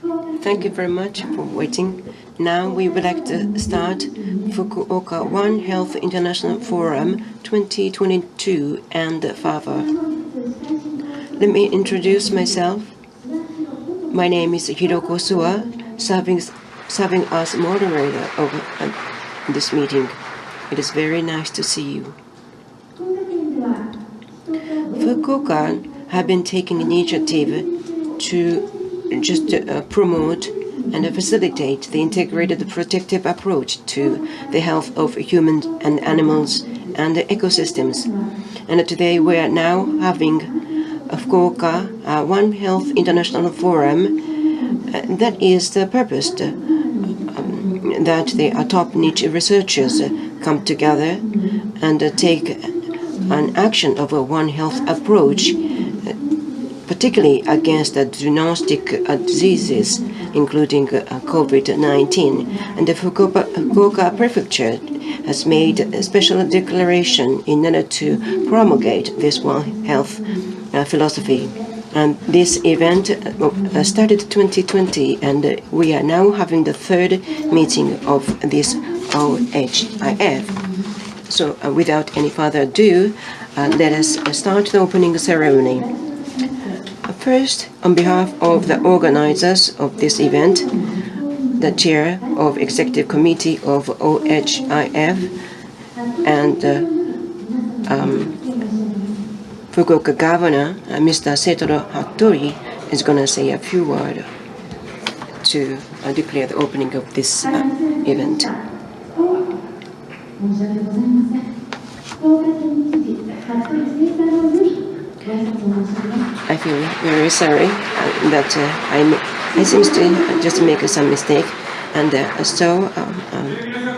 Thank you very much for waiting. Now we would like to start Fukuoka One Health International Forum 2022 and FAVA. Let me introduce myself. My name is Hiroko Suwa, serving as moderator of this meeting. It is very nice to see you. Fukuoka have been taking initiative to promote and facilitate the integrated protective approach to the health of humans and animals and the ecosystems. And today we are now having Fukuoka One Health International Forum. That is the purpose that the top niche researchers come together and take an action of a One Health approach, particularly against the zoonotic diseases, including COVID-19. And the Fukuoka Prefecture has made a special declaration in order to promulgate this One Health philosophy. And this event started 2020, and we are now having the third meeting of this OHIF. So without any further ado, let us start the opening ceremony. First, on behalf of the organizers of this event, the chair of Executive Committee of OHIF and Fukuoka Governor, Mr. Seitoro Hattori, is going to say a few words to declare the opening of this event. I feel very sorry that I seem to just make some mistake, and so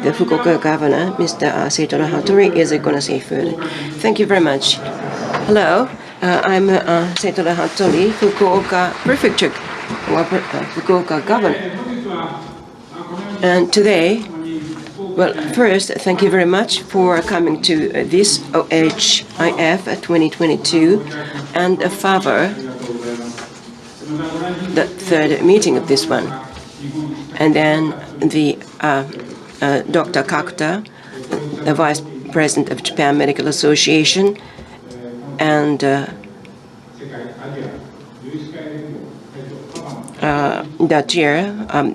the Fukuoka Governor, Mr. Seitoro Hattori, is going to say further. Thank you very much. Hello, I'm Seitoro Hattori, Fukuoka Prefecture, Fukuoka Governor. And today, well, first, thank you very much for coming to this OHIF 2022 and FAVA, the third meeting of this one. And then the Dr. Kakuta, the Vice President of Japan Medical Association, and that year,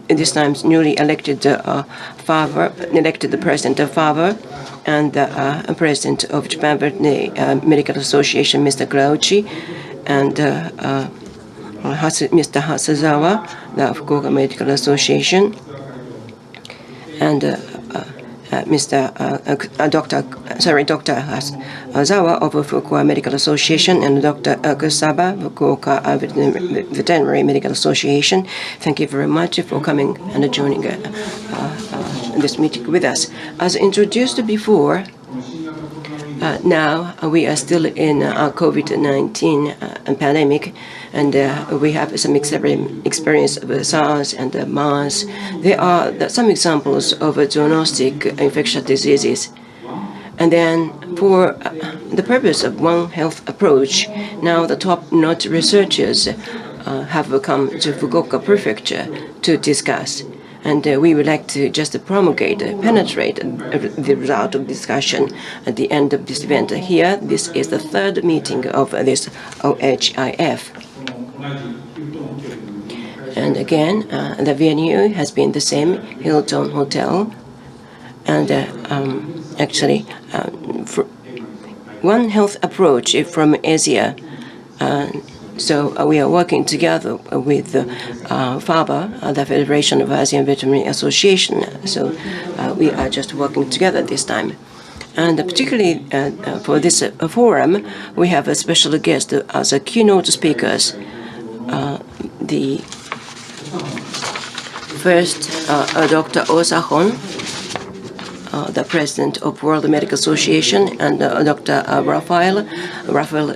this time newly elected FAVA, elected the President of FAVA, and the President of Japan Medical Association, Mr. Glauchi, and Mr. Hasezawa, the Fukuoka Medical Association, and Dr. Hasezawa of Fukuoka Medical Association, and Dr. Kusaba, Fukuoka Veterinary Medical Association. Thank you very much for coming and joining this meeting with us. As introduced before, now we are still in COVID-19 pandemic, and we have some experience of SARS and MERS. There are some examples of zoonotic infectious diseases. And then for the purpose of One Health approach, now the top-notch researchers have come to Fukuoka Prefecture to discuss. And we would like to just promulgate, penetrate the result of discussion at the end of this event. Here, this is the third meeting of this OHIF. And again, the venue has been the same, Hilton Hotel. And actually, for One Health approach from Asia. So we are working together with FAVA, the Federation of Asian Veterinary Association. So we are just working together this time. And particularly for this forum, we have a special guest as a keynote speakers. The first, Dr. Osahon, the President of World Medical Association, and Dr. Raphael, World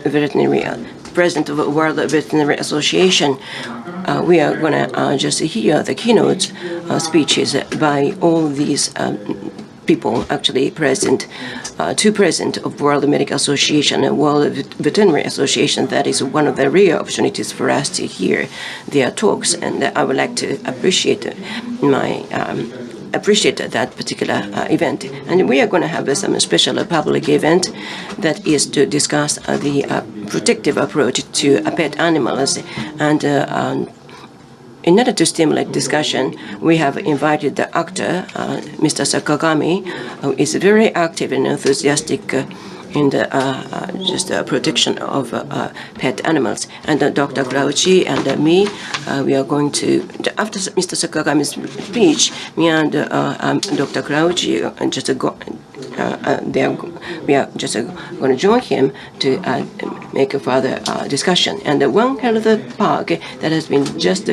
Veterinary, President of World Veterinary Association. We are going to just hear the keynote speeches by all these people actually present, two president of World Medical Association and World Veterinary Association. That is one of the rare opportunities for us to hear their talks, and I would like to appreciate that particular event. And we are going to have some special public event that is to discuss the protective approach to pet animals. And in order to stimulate discussion, we have invited the actor, Mr. Sakagami, who is very active and enthusiastic in the protection of pet animals. And Dr. Glauchi and me, we are going to, after Mr. Sakagami's speech, me and Dr. Glauchi we are just going to join him to make a further discussion. And one health park that has been just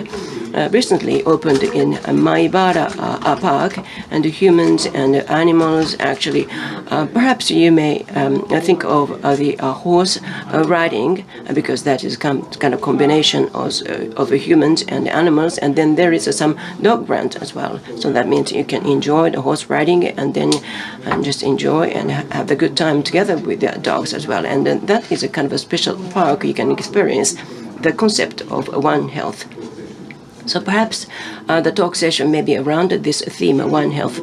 recently opened in Maibara Park, and humans and animals actually, perhaps you may think of the horse riding, because that is kind of combination of humans and animals, and then there is some dog brand as well. So that means you can enjoy the horse riding and then just enjoy and have the good time together with the dogs as well. And that is a kind of a special park you can experience the concept of One Health. So perhaps the talk session may be around this theme, One Health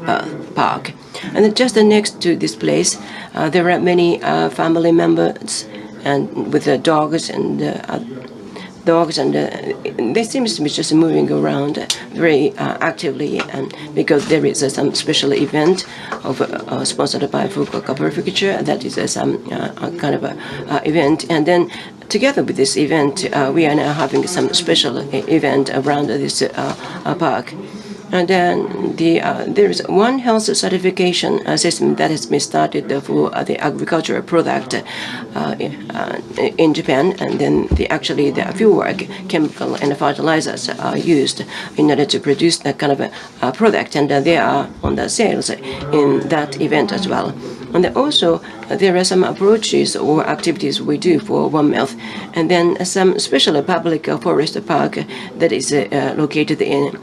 Park. And just next to this place, there are many family members and with the dogs and they seem to be just moving around very actively, and because there is some special event sponsored by Fukuoka Prefecture, that is some kind of event. And then together with this event, we are now having some special event around this park. And then there is One Health certification system that has been started for the agricultural product in Japan. And then the fieldwork, chemical and fertilizers are used in order to produce that kind of a product, and they are on the sales in that event as well. And then also there are some approaches or activities we do for One Health, and then some special public forest park that is located in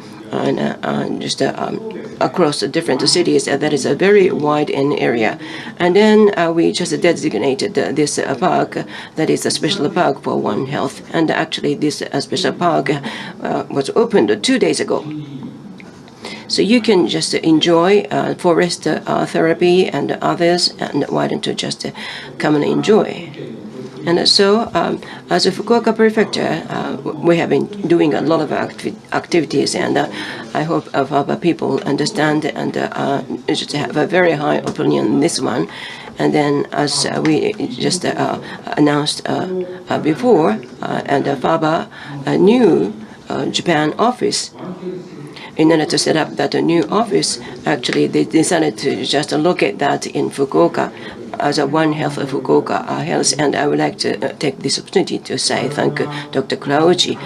across different cities. That is a very wide area. And then we just designated this park that is a special park for One Health. And actually this special park was opened 2 days ago. So you can just enjoy forest therapy and others, and why don't you just come and enjoy. And so, as a Fukuoka Prefecture, we have been doing a lot of activities, and I hope FAVA people understand and just have a very high opinion on this one. And then, as we just announced before, and FAVA, a new Japan office. In order to set up that new office, actually they decided to just locate that in Fukuoka as a One Health of Fukuoka Health. And I would like to take this opportunity to say thank Dr. Klauchi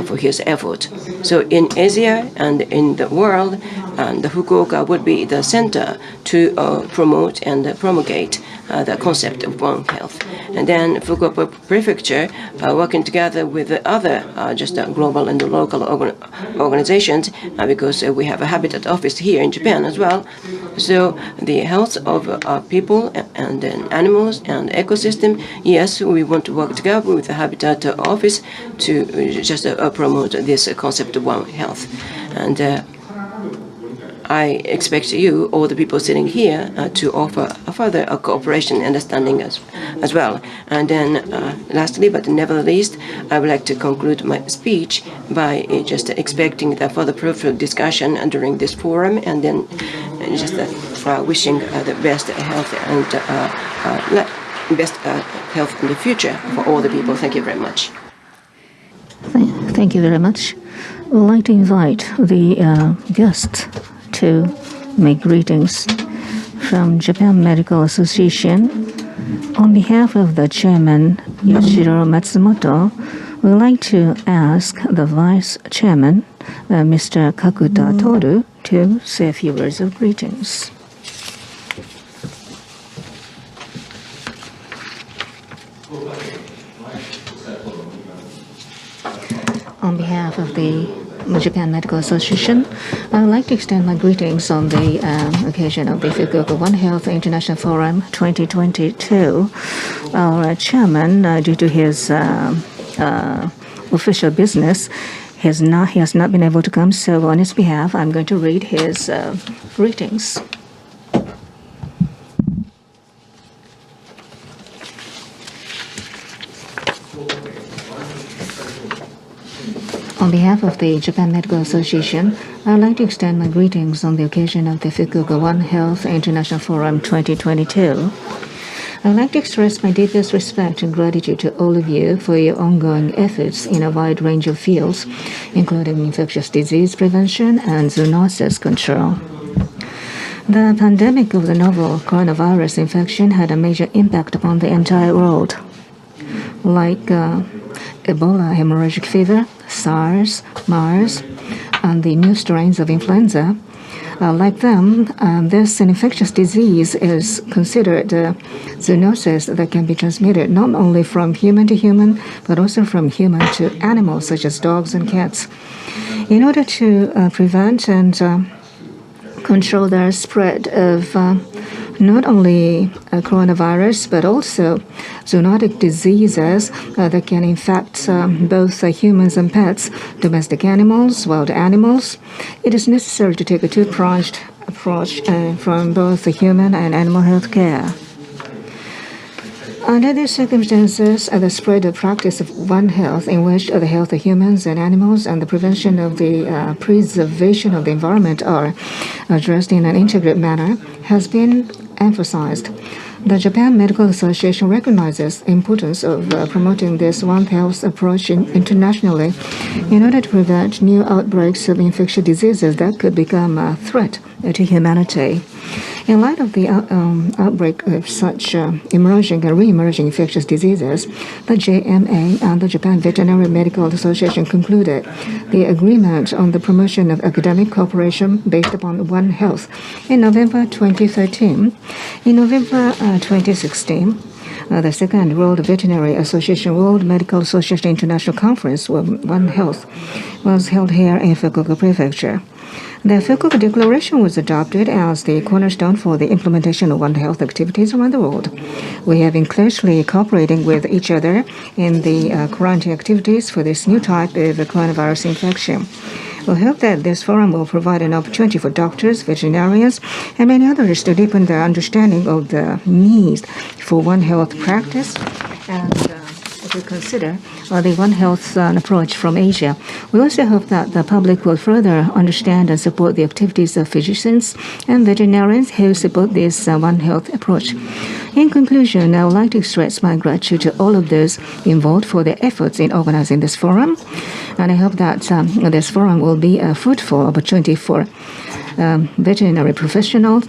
for his effort. So in Asia and in the world, the Fukuoka would be the center to promote and promulgate the concept of One Health. And then Fukuoka Prefecture, working together with the other global and local organizations, because we have a habitat office here in Japan as well. So the health of people and animals and ecosystem, yes, we want to work together with the habitat office to just promote this concept of One Health. And I expect you, all the people sitting here, to offer a further cooperation and understanding as well. And then, lastly, but never least, I would like to conclude my speech by just expecting the further fruitful discussion during this forum, and then just wishing the best health and best health in the future for all the people. Thank you very much. Thank you very much. We'd like to invite the guests to make greetings from Japan Medical Association. On behalf of the chairman, Yoshiro Matsumoto, we'd like to ask the vice chairman, Mr. Kakuta Toru, to say a few words of greetings. On behalf of the Japan Medical Association. I would like to extend my greetings on the occasion of the Fukuoka One Health International Forum 2022. Our chairman, due to his official business, he has not been able to come, so on his behalf, I'm going to read his greetings. On behalf of the Japan Medical Association, I would like to extend my greetings on the occasion of the Fukuoka One Health International Forum 2022. I would like to express my deepest respect and gratitude to all of you for your ongoing efforts in a wide range of fields, including infectious disease prevention and zoonosis control. The pandemic of the novel coronavirus infection had a major impact upon the entire world. Like Ebola hemorrhagic fever, SARS, MERS, and the new strains of influenza, like them, this infectious disease is considered zoonosis that can be transmitted not only from human to human, but also from human to animals, such as dogs and cats. In order to prevent and control the spread of not only coronavirus, but also zoonotic diseases that can infect both humans and pets, domestic animals, wild animals, it is necessary to take a two-pronged approach from both the human and animal health care. Under these circumstances, the spread of practice of One Health, in which the health of humans and animals and the prevention of the preservation of the environment are addressed in an integrated manner, has been emphasized. The Japan Medical Association recognizes the importance of promoting this One Health approach internationally in order to prevent new outbreaks of infectious diseases that could become a threat to humanity. In light of the outbreak of such emerging and re-emerging infectious diseases, the JMA and the Japan Veterinary Medical Association concluded the agreement on the promotion of academic cooperation based upon One Health in November 2013. In November 2016, the second World Veterinary Association World Medical Association International Conference, One Health, was held here in Fukuoka Prefecture. The Fukuoka Declaration was adopted as the cornerstone for the implementation of One Health activities around the world. We have been closely cooperating with each other in the quarantine activities for this new type of coronavirus infection. We hope that this forum will provide an opportunity for doctors, veterinarians, and many others to deepen their understanding of the needs for One Health practice and to consider the One Health approach from Asia. We also hope that the public will further understand and support the activities of physicians and veterinarians who support this One Health approach. In conclusion, I would like to express my gratitude to all of those involved for their efforts in organizing this forum, and I hope that this forum will be a fruitful opportunity for veterinary professionals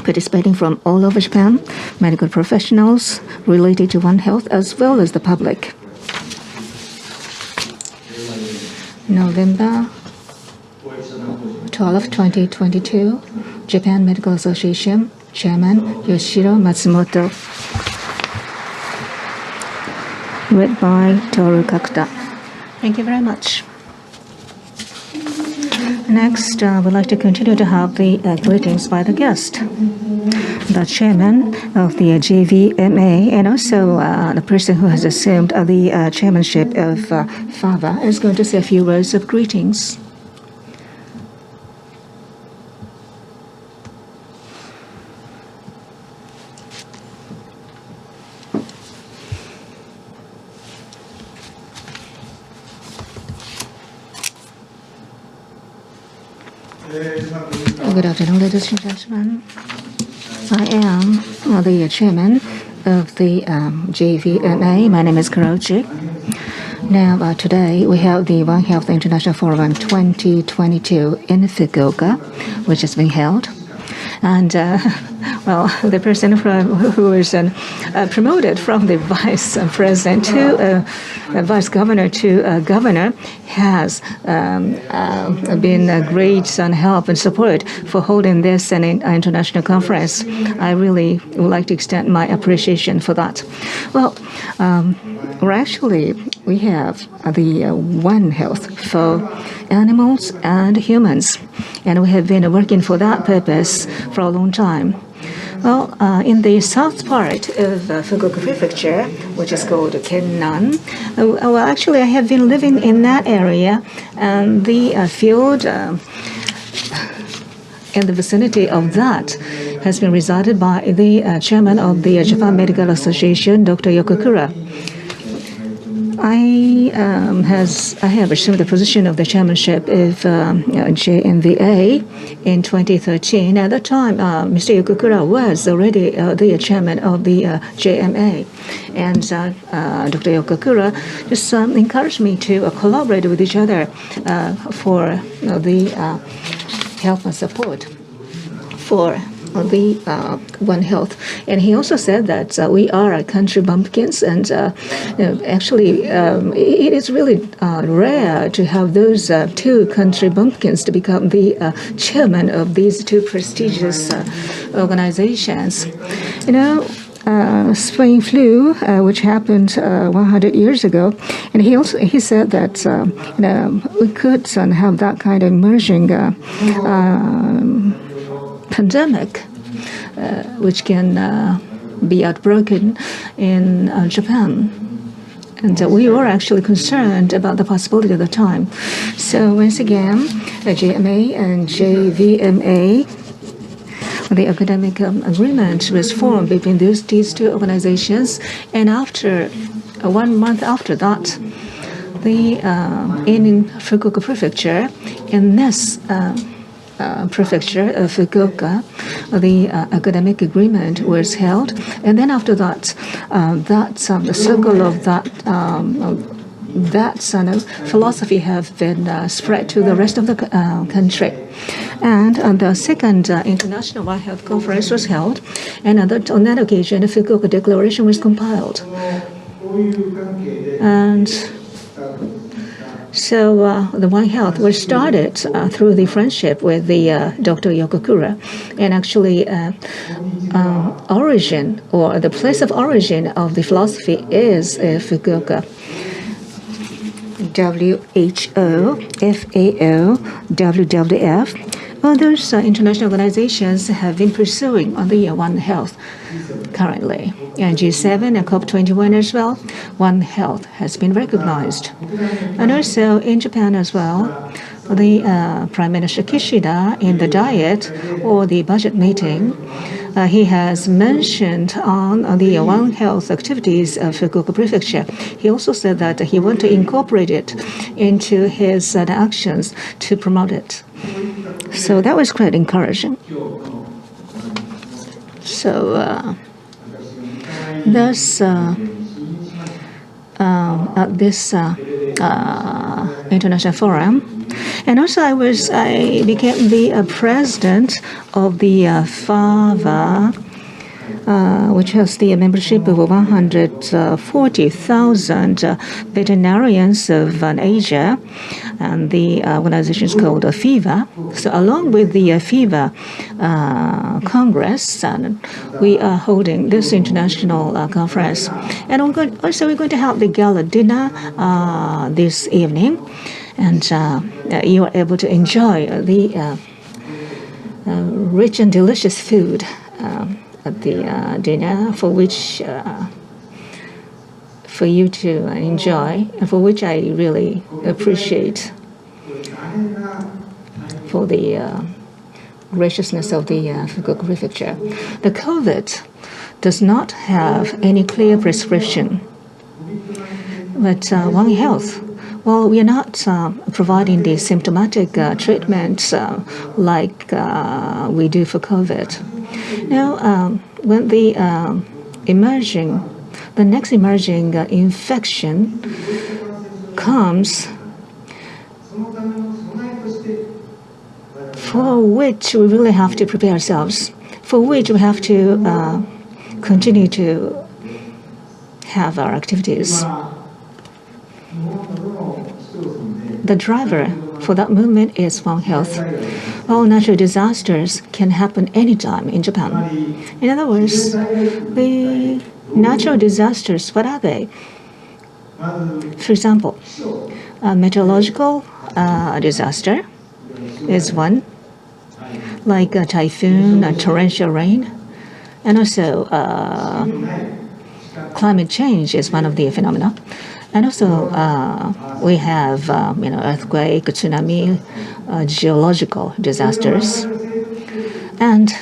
participating from all over Japan, medical professionals related to One Health, as well as the public. November 12, 2022, Japan Medical Association Chairman Yoshiro Matsumoto. Read by Toru Kakuta. Thank you very much. Next, we'd like to continue to have the greetings by the guest. The chairman of the JVMA and also the person who has assumed the chairmanship of FAVA is going to say a few words of greetings. Good afternoon, ladies and gentlemen. I am the chairman of the JVMA. My name is Karochi. Now, today we have the One Health International Forum 2022 in Fukuoka, which is being held. And, well, the person who is promoted from the vice president to vice governor to governor has been a great help and support for holding this an international conference. I really would like to extend my appreciation for that. Well, we're actually we have the One Health for animals and humans, and we have been working for that purpose for a long time. Well, in the south part of Fukuoka Prefecture, which is called Kennan, well, actually, I have been living in that area, and the field in the vicinity of that has been resided by the chairman of the Japan Medical Association, Dr. Yokokura. I have assumed the position of the chairmanship of JMVA in 2013. At that time, Mr. Yokokura was already the chairman of the JMA, and Dr. Yokokura just encouraged me to collaborate with each other for the help and support for the One Health. And he also said that we are country bumpkins, and actually it is really rare to have those two country bumpkins to become the chairman of these two prestigious organizations. You know, swine flu, which happened 100 years ago, and he said that we could have that kind of emerging pandemic, which can be outbroken in Japan. And we were actually concerned about the possibility at the time. So once again, JMA and JVMA, the academic agreement was formed between these two organizations. And after 1 month after that, in Fukuoka Prefecture, in this prefecture of Fukuoka, the academic agreement was held, and then after that, the circle of that philosophy have been spread to the rest of the country. And the second International One Health Conference was held, and on that occasion, the Fukuoka Declaration was compiled. And so the One Health was started through the friendship with the Dr. Yokokura, and actually origin, or the place of origin of the philosophy is Fukuoka. WHO, FAO, WWF, well, those international organizations have been pursuing on the One Health currently. And G7 and COP21 as well, One Health has been recognized. And also in Japan as well, the Prime Minister Kishida in the Diet or the budget meeting, he has mentioned on the One Health activities of Fukuoka Prefecture. He also said that he wants to incorporate it into his actions to promote it. So that was quite encouraging. So thus, at this international forum, and also I became the president of the FAVA, which has the membership of 140,000 veterinarians of Asia, and the organization is called FAVA. So along with the FAVA Congress, and we are holding this international conference. And we're going to have the gala dinner this evening, and you are able to enjoy the rich and delicious food at the dinner, for which for you to enjoy, and for which I really appreciate for the graciousness of the Fukuoka Prefecture. The COVID does not have any clear prescription, but One Health, well, we are not providing the symptomatic treatments like we do for COVID. Now, when the next emerging infection comes, for which we really have to prepare ourselves, for which we have to continue to have our activities. The driver for that movement is One Health. All natural disasters can happen anytime in Japan. In other words, the natural disasters, what are they? For example, a meteorological disaster is one, like a typhoon, a torrential rain, and also climate change is one of the phenomena. And also, we have earthquake, tsunami, geological disasters. And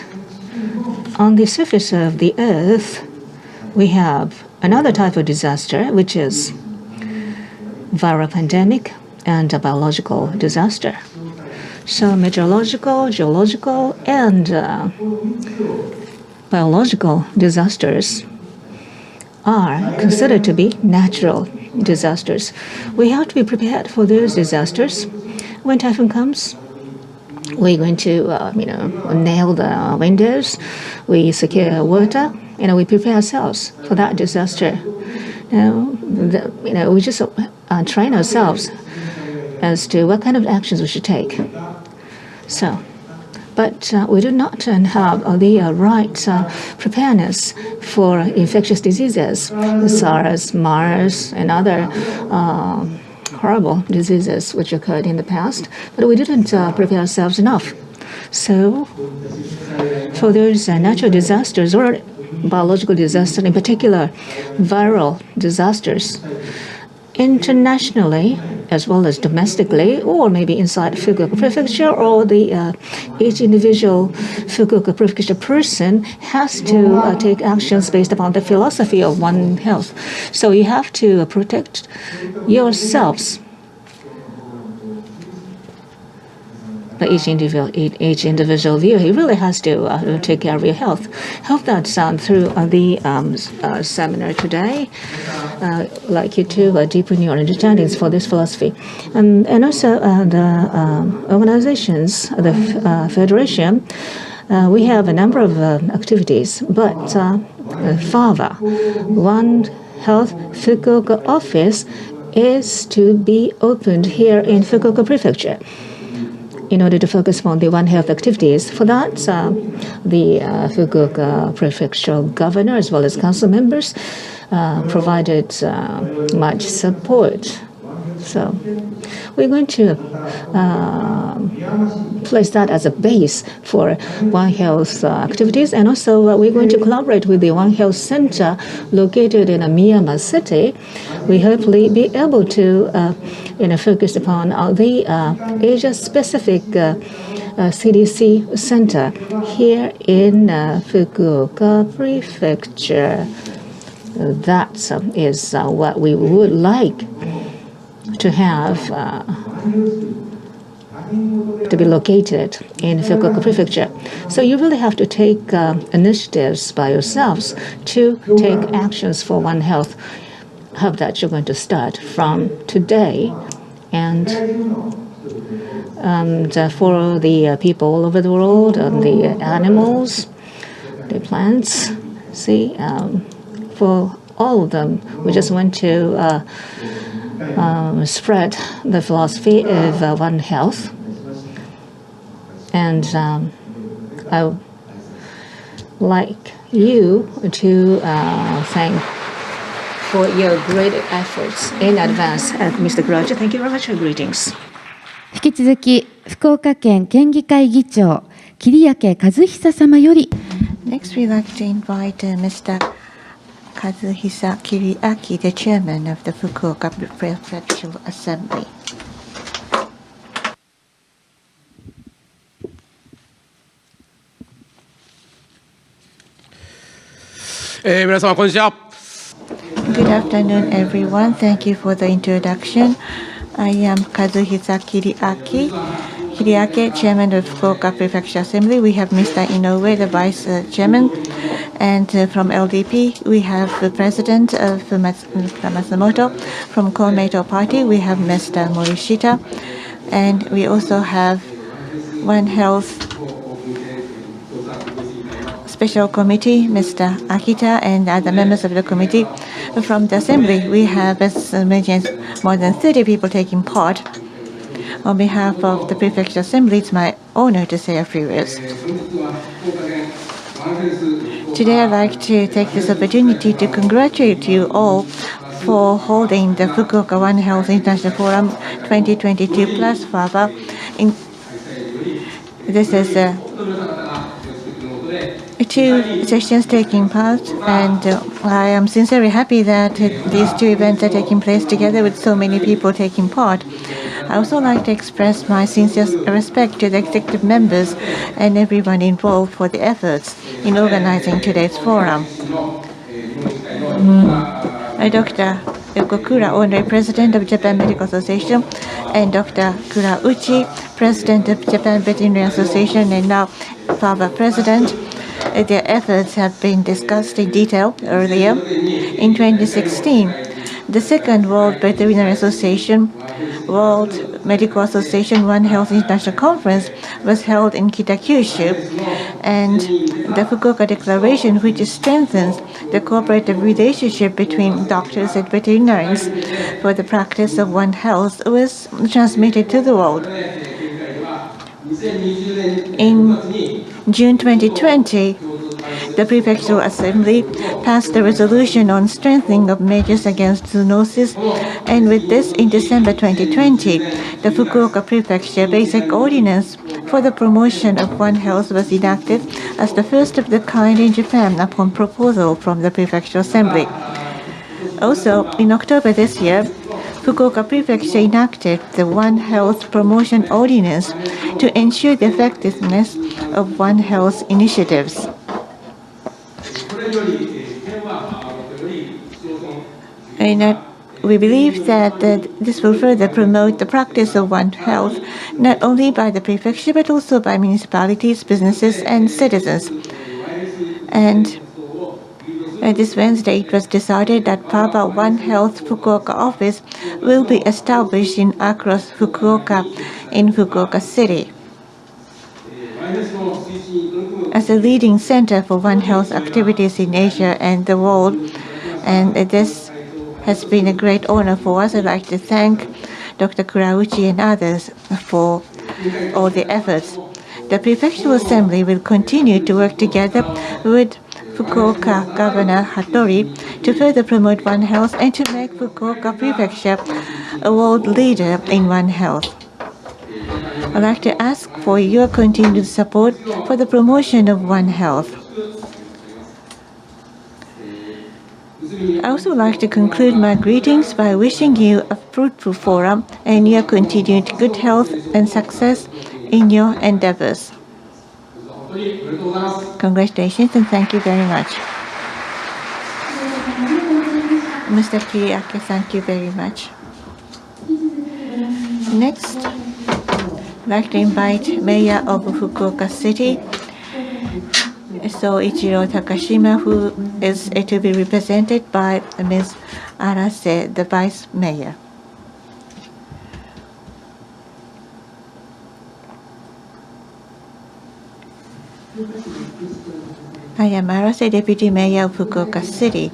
on the surface of the Earth, we have another type of disaster, which is viral pandemic and a biological disaster. So meteorological, geological, and biological disasters are considered to be natural disasters. We have to be prepared for those disasters. When typhoon comes, we're going to, nail the windows. We secure water. We prepare ourselves for that disaster. We just train ourselves as to what kind of actions we should take. But we do not have the right preparedness for infectious diseases, SARS, MERS, and other horrible diseases which occurred in the past. But we didn't prepare ourselves enough. So for those natural disasters or biological disasters, in particular viral disasters, internationally as well as domestically, or maybe inside Fukuoka Prefecture, or each individual Fukuoka Prefecture person has to take actions based upon the philosophy of One Health. So you have to protect yourselves. But each individual view, he really has to take care of your health. Hope that through the seminar today, like you to deepen your understandings for this philosophy. And also the organizations, the federation, we have a number of activities, but FAVA, One Health Fukuoka office, is to be opened here in Fukuoka Prefecture in order to focus on the One Health activities. For that, the Fukuoka Prefectural Governor as well as council members provided much support. So we're going to place that as a base for One Health activities, and also we're going to collaborate with the One Health Center located in Miyama City. We hopefully be able to focus upon the Asia-specific CDC Center here in Fukuoka Prefecture. That is what we would like to have to be located in Fukuoka Prefecture. So you really have to take initiatives by yourselves to take actions for One Health. Hope that you're going to start from today, and for the people all over the world, the animals, the plants, for all of them, we just want to spread the philosophy of One Health. And I would like you to thank for your great efforts in advance. Mr. Groucho, thank you very much for your greetings. 引き続き福岡県県議会議長桐焼和久様より Next, we'd like to invite Mr. Kazuhisa Kiriaki, the chairman of the Fukuoka Prefectural Assembly. 皆様こんにちは。 Good afternoon, everyone. Thank you for the introduction. I am Kazuhisa Kiriaki, chairman of Fukuoka Prefectural Assembly. We have Mr. Inoue, the vice chairman. And from LDP, we have the president of Matsumoto. From Komeito Party, we have Mr. Morishita. And we also have One Health Special Committee, Mr. Akita, and other members of the committee. From the assembly, we have as many as more than 30 people taking part. On behalf of the Prefectural Assembly, it's my honor to say a few words. Today, I'd like to take this opportunity to congratulate you all for holding the Fukuoka One Health International Forum 2022 plus FAVA. This is two sessions taking part, and I am sincerely happy that these two events are taking place together with so many people taking part. I also like to express my sincere respect to the executive members and everyone involved for the efforts in organizing today's forum. Dr. Yokokura, Honorary President of Japan Medical Association, and Dr. Kurauchi, President of Japan Veterinary Association and now FAVA President. Their efforts have been discussed in detail earlier. In 2016, the Second World Veterinary Association, World Medical Association One Health International Conference was held in Kitakyushu, and the Fukuoka Declaration, which strengthens the cooperative relationship between doctors and veterinarians for the practice of One Health, was transmitted to the world. In June 2020, the Prefectural Assembly passed a resolution on strengthening of measures against zoonosis, and with this, in December 2020, the Fukuoka Prefecture Basic Ordinance for the promotion of One Health was enacted as the first of the kind in Japan upon proposal from the Prefectural Assembly. Also, in October this year, Fukuoka Prefecture enacted the One Health Promotion Ordinance to ensure the effectiveness of One Health initiatives. And we believe that this will further promote the practice of One Health, not only by the prefecture but also by municipalities, businesses, and citizens. And this Wednesday, it was decided that FAVA One Health Fukuoka office will be established in Across Fukuoka in Fukuoka City. As a leading center for One Health activities in Asia and the world, and this has been a great honor for us. I'd like to thank Dr. Kurauchi and others for all the efforts. The Prefectural Assembly will continue to work together with Fukuoka Governor Hattori to further promote One Health and to make Fukuoka Prefecture a world leader in One Health. I'd like to ask for your continued support for the promotion of One Health. I also like to conclude my greetings by wishing you a fruitful forum and your continued good health and success in your endeavors. Congratulations and thank you very much. Mr. Kiriake, thank you very much. Next, I'd like to invite Mayor of Fukuoka City, Soichiro Takashima, who is to be represented by Ms. Arase, the Vice Mayor. I am Arase, Deputy Mayor of Fukuoka City.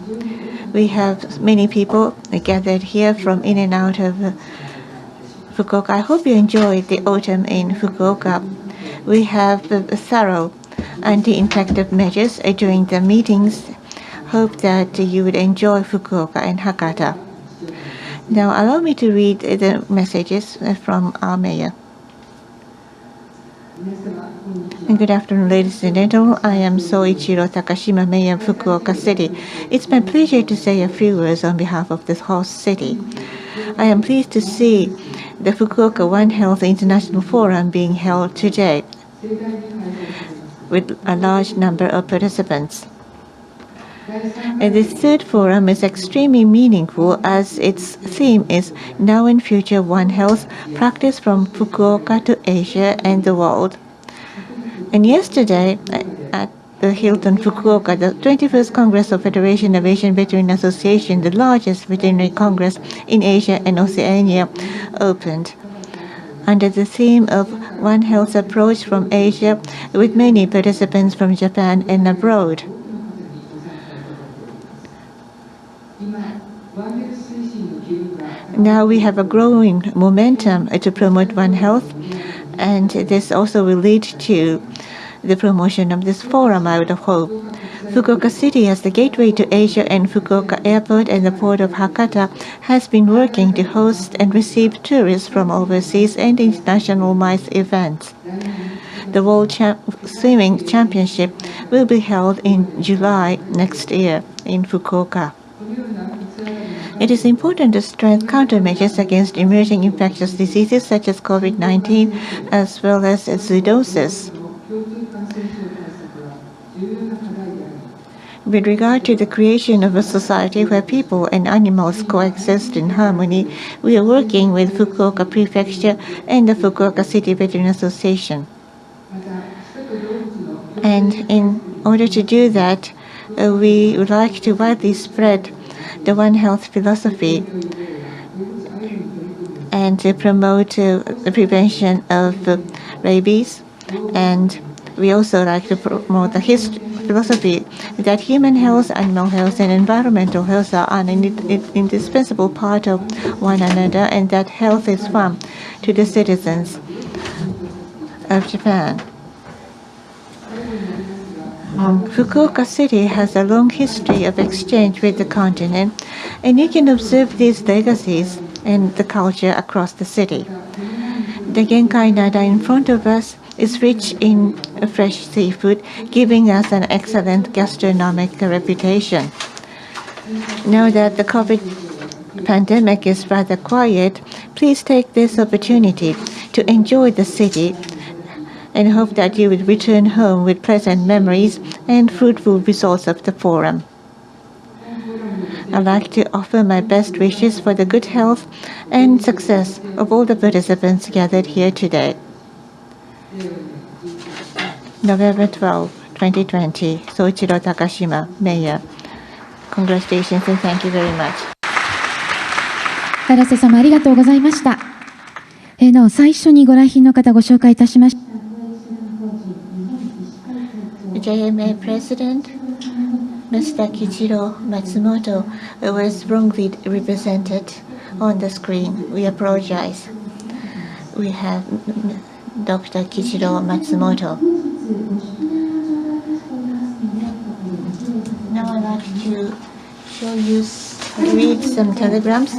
We have many people gathered here from in and out of Fukuoka. I hope you enjoyed the autumn in Fukuoka. We have thorough anti-infective measures during the meetings. Hope that you would enjoy Fukuoka and Hakata. Now allow me to read the messages from our mayor. Good afternoon, ladies and gentlemen. I am Soichiro Takashima, Mayor of Fukuoka City. It's my pleasure to say a few words on behalf of this host city. I am pleased to see the Fukuoka One Health International Forum being held today with a large number of participants. And this third forum is extremely meaningful as its theme is Now and Future One Health, Practice from Fukuoka to Asia and the World. And yesterday at the Hilton Fukuoka, the 21st Congress of Federation of Asian Veterinary Association, the largest veterinary congress in Asia and Oceania, opened under the theme of One Health Approach from Asia, with many participants from Japan and abroad. Now we have a growing momentum to promote One Health, and this also will lead to the promotion of this forum, I would hope. Fukuoka City, as the gateway to Asia, and Fukuoka Airport and the port of Hakata, has been working to host and receive tourists from overseas and international MICE events. The World Swimming Championship will be held in July next year in Fukuoka. It is important to strengthen countermeasures against emerging infectious diseases such as COVID-19 as well as zoonosis. With regard to the creation of a society where people and animals coexist in harmony, we are working with Fukuoka Prefecture and the Fukuoka City Veterinary Association. And in order to do that, we would like to widely spread the One Health philosophy and to promote the prevention of rabies. And we also like to promote the philosophy that human health, animal health, and environmental health are an indispensable part of one another, and that health is fun to the citizens of Japan. Fukuoka City has a long history of exchange with the continent, and you can observe these legacies and the culture across the city. The Genkai Nada in front of us is rich in fresh seafood, giving us an excellent gastronomic reputation. Now that the COVID pandemic is rather quiet, please take this opportunity to enjoy the city and hope that you will return home with pleasant memories and fruitful results of the forum. I'd like to offer my best wishes for the good health and success of all the participants gathered here today. November 12, 2020, Soichiro Takashima, Mayor. Congratulations and thank you very much. 荒瀬様ありがとうございました。なお最初にご来賓の方ご紹介いたしました。JMA President Mr. Kichiro Matsumoto was wrongly represented on the screen. We apologize. We have Dr. Kichiro Matsumoto. Now I'd like to read some telegrams.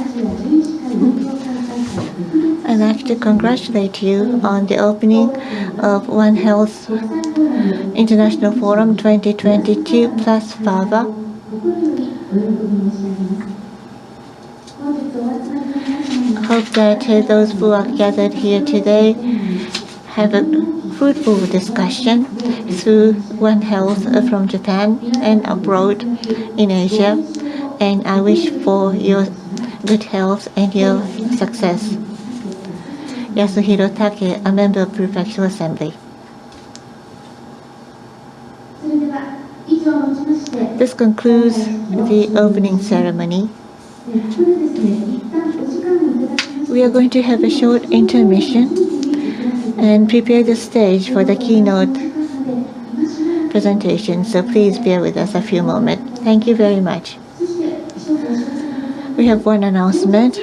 I'd like to congratulate you on the opening of One Health International Forum 2022 plus FAVA. Hope that those who are gathered here today have a fruitful discussion through One Health from Japan and abroad in Asia. And I wish for your good health and your success. Yasuhiro Take, a member of Prefectural Assembly. This concludes the opening ceremony. We are going to have a short intermission and prepare the stage for the keynote presentation, so please bear with us a few moments. Thank you very much. We have one announcement.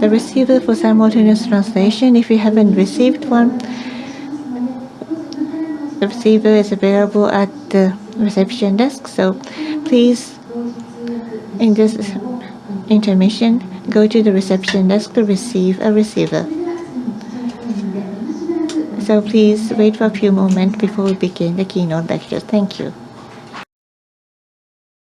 The receiver for simultaneous translation, if you haven't received one, the receiver is available at the reception desk, so please, in this intermission, go to the reception desk to receive a receiver. So please wait for a few moments before we begin the keynote lecture. Thank you.